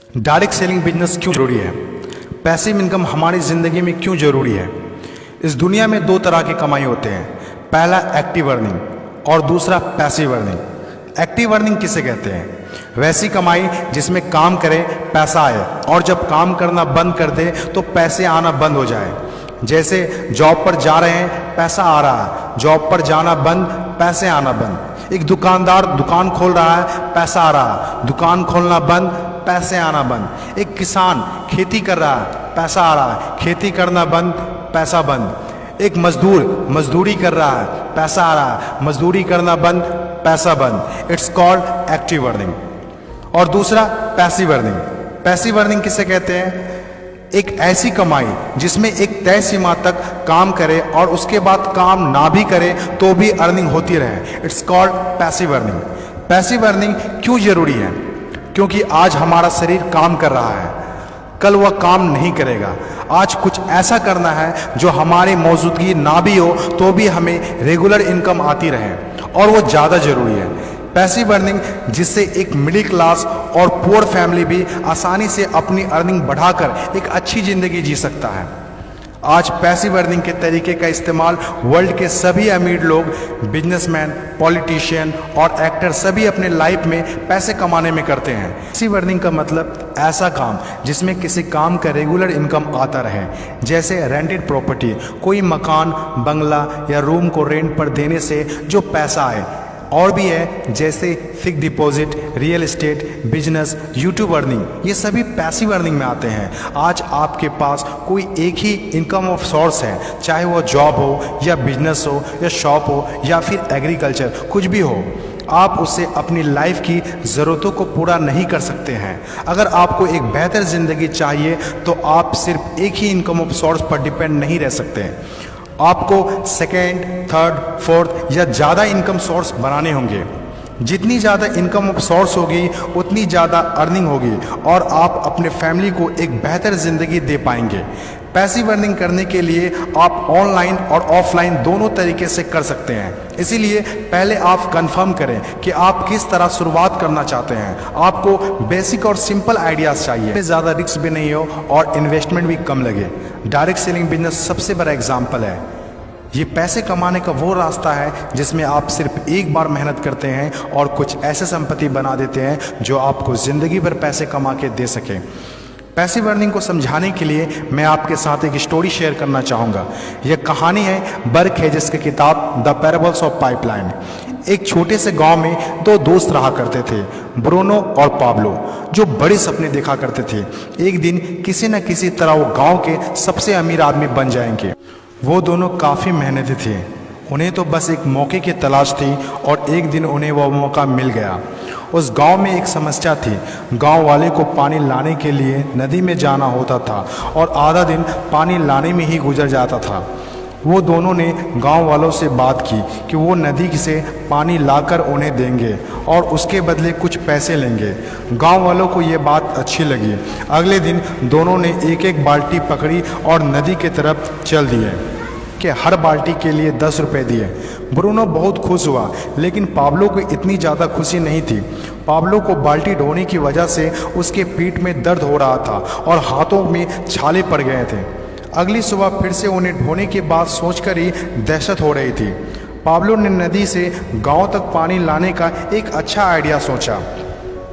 Direct selling business क्यों जरूरी है? पैसिव इनकम हमारी ज़िंदगी में क्यों ज़रूरी है? इस दुनिया में दो तरह के कमाई होते हैं, पहला एक्टिव अर्निंग और दूसरा पैसिव अर्निंग। एक्टिव अर्निंग किसे कहते हैं? वैसी कमाई जिसमें काम करें पैसा आए और जब काम करना बंद कर दे तो पैसे आना बंद हो जाए। जैसे जॉब पर जा रहे हैं पैसा आ रहा है, जॉब पर जाना बंद पैसे आना बंद। एक दुकानदार दुकान खोल रहा है पैसा आ रहा है, दुकान खोलना बंद पैसे आना बंद। एक किसान खेती कर रहा है पैसा आ रहा है, खेती करना बंद पैसा बंद। एक मजदूर मजदूरी कर रहा है पैसा आ रहा है, मजदूरी करना बंद पैसा बंद। It's called active earning. और दूसरा पैसिव अर्निंग। पैसिव अर्निंग किसे कहते हैं? एक ऐसी कमाई जिसमें एक तय सीमा तक काम करे और उसके बाद काम ना भी करे तो भी अर्निंग होती रहे। It's called passive earning. Passive earning क्यों जरूरी है? क्योंकि आज हमारा शरीर काम कर रहा है, कल वह काम नहीं करेगा। आज कुछ ऐसा करना है जो हमारी मौजूदगी ना भी हो तो भी हमें रेगुलर इनकम आती रहे, और वो ज़्यादा ज़रूरी है। पैसिव अर्निंग जिससे एक मिडिल क्लास और पुअर फैमिली भी आसानी से अपनी अर्निंग बढ़ाकर एक अच्छी ज़िंदगी जी सकता है। आज पैसिव अर्निंग के तरीके का इस्तेमाल वर्ल्ड के सभी अमीर लोग, बिजनेसमैन, पॉलिटिशियन और एक्टर सभी अपने लाइफ में पैसे कमाने में करते हैं। पैसिव अर्निंग का मतलब ऐसा काम जिसमें किसी काम का रेगुलर इनकम आता रहे, जैसे रेंटेड प्रॉपर्टी, कोई मकान, बंगला या रूम को रेंट पर देने से जो पैसा आए। और भी है जैसे fix deposit, real estate, business, YouTube earning, ये सभी पैसिव अर्निंग में आते हैं। आज आपके पास कोई एक ही इनकम ऑफ सोर्स है, चाहे वो जॉब हो या बिजनेस हो या शॉप हो या फिर एग्रीकल्चर, कुछ भी हो, आप उससे अपनी लाइफ की ज़रूरतों को पूरा नहीं कर सकते हैं। अगर आपको एक बेहतर ज़िंदगी चाहिए तो आप सिर्फ एक ही इनकम ऑफ सोर्स पर डिपेंड नहीं रह सकते। आपको सेकेंड, थर्ड, फोर्थ या ज़्यादा इनकम सोर्स बनाने होंगे। जितनी ज़्यादा इनकम ऑफ सोर्स होगी उतनी ज़्यादा अर्निंग होगी और आप अपने फैमिली को एक बेहतर ज़िंदगी दे पाएंगे। पैसिव अर्निंग करने के लिए आप ऑनलाइन और ऑफलाइन दोनों तरीके से कर सकते हैं। इसीलिए पहले आप कंफर्म करें कि आप किस तरह शुरुआत करना चाहते हैं। आपको बेसिक और सिंपल आइडियाज़ चाहिए, ज़्यादा रिस्क भी नहीं हो और इन्वेस्टमेंट भी कम लगे। डायरेक्ट सेलिंग बिजनेस सबसे बड़ा एग्जाम्पल है। ये पैसे कमाने का वो रास्ता है जिसमें आप सिर्फ एक बार मेहनत करते हैं और कुछ ऐसे संपत्ति बना देते हैं जो आपको ज़िंदगी भर पैसे कमा के दे सके। पैसिव अर्निंग को समझाने के लिए मैं आपके साथ एक स्टोरी शेयर करना चाहूँगा। यह कहानी है बर्क हेजेस की किताब द पैराबल्स ऑफ पाइपलाइन। एक छोटे से गांव में दो दोस्त रहा करते थे, ब्रूनो और पाब्लो, जो बड़े सपने देखा करते थे। एक दिन किसी न किसी तरह वो गांव के सबसे अमीर आदमी बन जाएंगे। वो दोनों काफ़ी मेहनती थे, उन्हें तो बस एक मौके की तलाश थी और एक दिन उन्हें वह मौका मिल गया। उस गांव में एक समस्या थी। गांव वाले को पानी लाने के लिए नदी में जाना होता था और आधा दिन पानी लाने में ही गुजर जाता था। वो दोनों ने गांव वालों से बात की कि वो नदी से पानी लाकर उन्हें देंगे और उसके बदले कुछ पैसे लेंगे। गांव वालों को ये बात अच्छी लगी। अगले दिन दोनों ने एक एक बाल्टी पकड़ी और नदी की तरफ चल दिए कि हर बाल्टी के लिए 10 रुपये दिए। ब्रूनो बहुत खुश हुआ, लेकिन पाब्लो को इतनी ज़्यादा खुशी नहीं थी। पाब्लो को बाल्टी ढोने की वजह से उसके पीठ में दर्द हो रहा था और हाथों में छाले पड़ गए थे। अगली सुबह फिर से उन्हें ढोने की बात सोचकर ही दहशत हो रही थी। पाब्लो ने नदी से गांव तक पानी लाने का एक अच्छा आइडिया सोचा।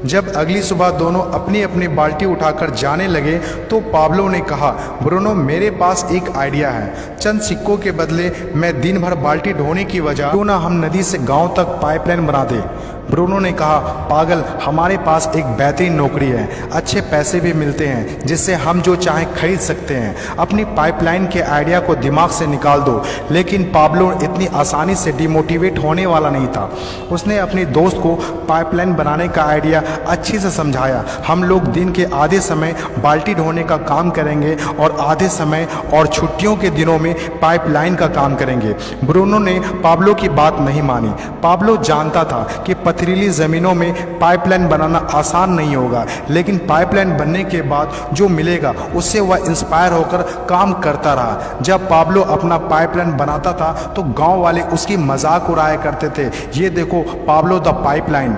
जब अगली सुबह दोनों अपनी अपनी बाल्टी उठाकर जाने लगे तो पाब्लो ने कहा, ब्रूनो मेरे पास एक आइडिया है। चंद सिक्कों के बदले मैं दिन भर बाल्टी ढोने की वजह क्यों ना हम नदी से गांव तक पाइपलाइन बना दें। ब्रूनो ने कहा, पागल, हमारे पास एक बेहतरीन नौकरी है, अच्छे पैसे भी मिलते हैं जिससे हम जो चाहें खरीद सकते हैं। अपनी पाइपलाइन के आइडिया को दिमाग से निकाल दो। लेकिन पाब्लो इतनी आसानी से डिमोटिवेट होने वाला नहीं था। उसने अपने दोस्त को पाइपलाइन बनाने का आइडिया अच्छे से समझाया। हम लोग दिन के आधे समय बाल्टी ढोने का काम करेंगे और आधे समय और छुट्टियों के दिनों में पाइपलाइन का काम करेंगे। ब्रूनो ने पाब्लो की बात नहीं मानी। पाब्लो जानता था कि पथरीली ज़मीनों में पाइपलाइन बनाना आसान नहीं होगा, लेकिन पाइपलाइन बनने के बाद जो मिलेगा उससे वह इंस्पायर होकर काम करता रहा। जब पाब्लो अपना पाइपलाइन बनाता था तो गांव वाले उसकी मजाक उड़ाया करते थे। ये देखो Pablo the pipeline.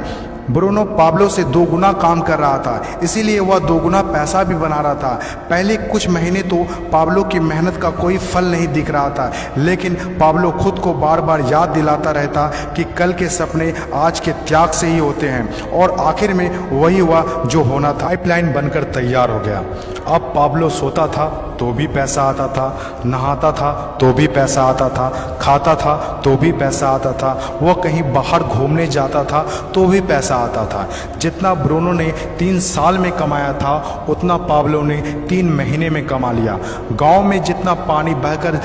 Bruno Pablo से 2 गुना काम कर रहा था, इसीलिए वह 2 गुना पैसा भी बना रहा था। पहले कुछ महीने तो पाब्लो की मेहनत का कोई फल नहीं दिख रहा था, लेकिन पाब्लो खुद को बार बार याद दिलाता रहता कि कल के सपने आज के त्याग से ही होते हैं, और आखिर में वही हुआ जो होना था। पाइपलाइन बनकर तैयार हो गया। अब पाब्लो सोता था तो भी पैसा आता था, नहाता था तो भी पैसा आता था, खाता था तो भी पैसा आता था, वह कहीं बाहर घूमने जाता था तो भी पैसा आता था। जितना ब्रूनो ने 3 साल में कमाया था उतना पाब्लो ने 3 महीने में कमा लिया। गांव में जितना पानी बहकर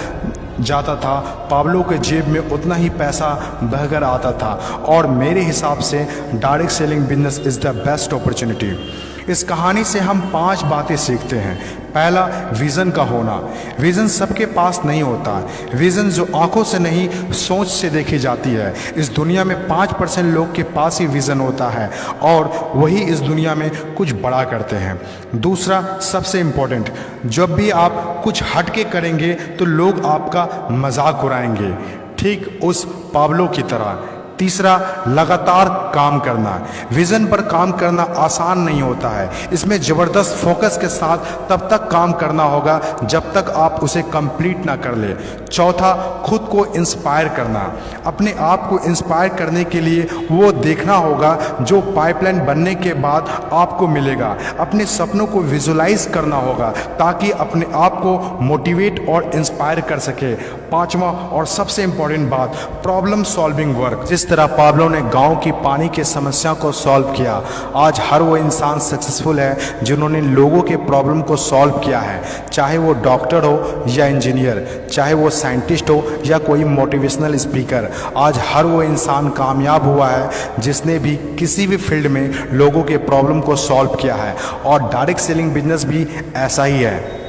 जाता था, पाब्लो के जेब में उतना ही पैसा बहकर आता था। और मेरे हिसाब से direct selling business is the best opportunity. इस कहानी से हम 5 बातें सीखते हैं। पहला, विज़न का होना। विज़न सबके पास नहीं होता। विज़न जो आंखों से नहीं सोच से देखी जाती है। इस दुनिया में 5% लोग के पास ही विज़न होता है और वही इस दुनिया में कुछ बड़ा करते हैं। दूसरा, सबसे इम्पोर्टेंट, जब भी आप कुछ हट के करेंगे तो लोग आपका मजाक उड़ाएंगे, ठीक उस पाब्लो की तरह। तीसरा, लगातार काम करना। विज़न पर काम करना आसान नहीं होता है। इसमें ज़बरदस्त फोकस के साथ तब तक काम करना होगा जब तक आप उसे कंप्लीट ना कर ले। चौथा, खुद को इंस्पायर करना। अपने आप को इंस्पायर करने के लिए वो देखना होगा जो पाइपलाइन बनने के बाद आपको मिलेगा। अपने सपनों को विजुलाइज करना होगा ताकि अपने आप को मोटिवेट और इंस्पायर कर सके। पांचवा और सबसे इम्पोर्टेंट बात, प्रॉब्लम सॉल्विंग वर्क। जिस तरह पाब्लो ने गांव की पानी की समस्या को सॉल्व किया, आज हर वो इंसान सक्सेसफुल है जिन्होंने लोगों के प्रॉब्लम को सॉल्व किया है। चाहे वो डॉक्टर हो या इंजीनियर, चाहे वो साइंटिस्ट हो या कोई मोटिवेशनल स्पीकर, आज हर वो इंसान कामयाब हुआ है जिसने भी किसी भी फील्ड में लोगों के प्रॉब्लम को सॉल्व किया है। और डायरेक्ट सेलिंग बिजनेस भी ऐसा ही है।